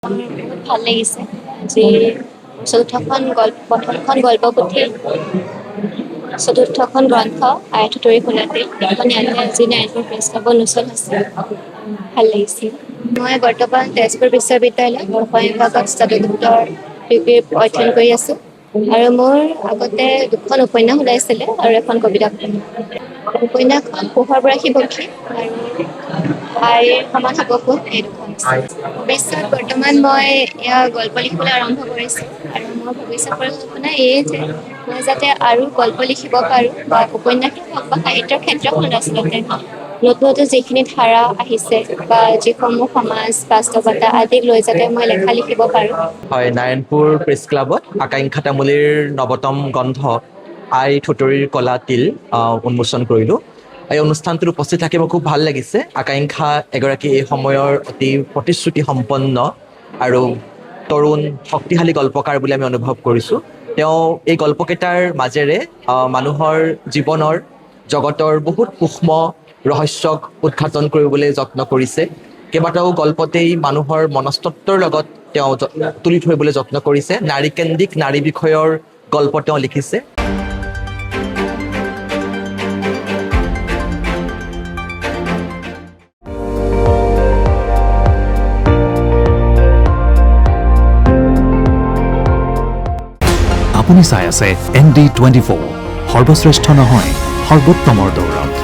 ভাল লাগিছে আজি প্ৰথমখন গল্পপুথি চতুৰ্থখন গ্ৰন্থ আয়ততৰী খোলাতে এখন ইয়াতে আজি নাৰায়ণপুৰ প্ৰেছ ক্লাবৰ অনুষ্ঠিত হৈছে ভাল লাগিছিল মই বৰ্তমান তেজপুৰ বিশ্ববিদ্যালয়ত অসমীয়া বিভাগত স্নাতকোত্তৰ ডিগ্ৰী অধ্যয়ন কৰি আছোঁ আৰু মোৰ আগতে দুখন উপন্যাস ওলাইছিলে আৰু এখন কবিতা উপন্যাসখন পোহৰ বৰাশী বক্ষী আৰু আইৰ সমান সাপকো এই দুখন ভৱিষ্যত বৰ্তমান মই এয়া গল্প লিখিবলৈ আৰম্ভ কৰিছোঁ আৰু মোৰ ভৱিষ্যত পৰিকল্পনা এয়ে যে মই যাতে আৰু গল্প লিখিব পাৰোঁ বা উপন্যাসেই হওক বা সাহিত্যৰ ক্ষেত্ৰখনত আচলতে নতুন নতুন যিখিনি ধাৰা আহিছে বা যিসমূহ সমাজ বাস্তৱতা আদিক লৈ যাতে মই লেখা লিখিব পাৰোঁ। হয়, নাৰায়ণপুৰ প্ৰেছ ক্লাবত আকাংক্ষা তামুলীৰ নৱতম গ্ৰন্থ আই থুতৰিৰ কলা তিল উন্মোচন কৰিলোঁ। এই অনুষ্ঠানটোত উপস্থিত থাকি মোৰ খুব ভাল লাগিছে। আকাংক্ষা এগৰাকী এই সময়ৰ অতি প্ৰতিশ্ৰুতি সম্পন্ন আৰু তৰুণ শক্তিশালী গল্পকাৰ বুলি আমি অনুভৱ কৰিছোঁ। তেওঁ এই গল্পকেইটাৰ মাজেৰে মানুহৰ জীৱনৰ জগতৰ বহুত সূক্ষ্ম ৰহস্যক উদঘাটন কৰিবলৈ যত্ন কৰিছে। কেইবাটাও গল্পতেই মানুহৰ মনস্তত্বৰ লগত তেওঁ তুলি ধৰিবলৈ যত্ন কৰিছে। নাৰীকেন্দ্ৰিক নাৰী বিষয়ৰ গল্প তেওঁ লিখিছে। আপুনি চাই আছে ND24 সৰ্বশ্ৰেষ্ঠ নহয় সৰ্বোত্তমৰ দৌৰত।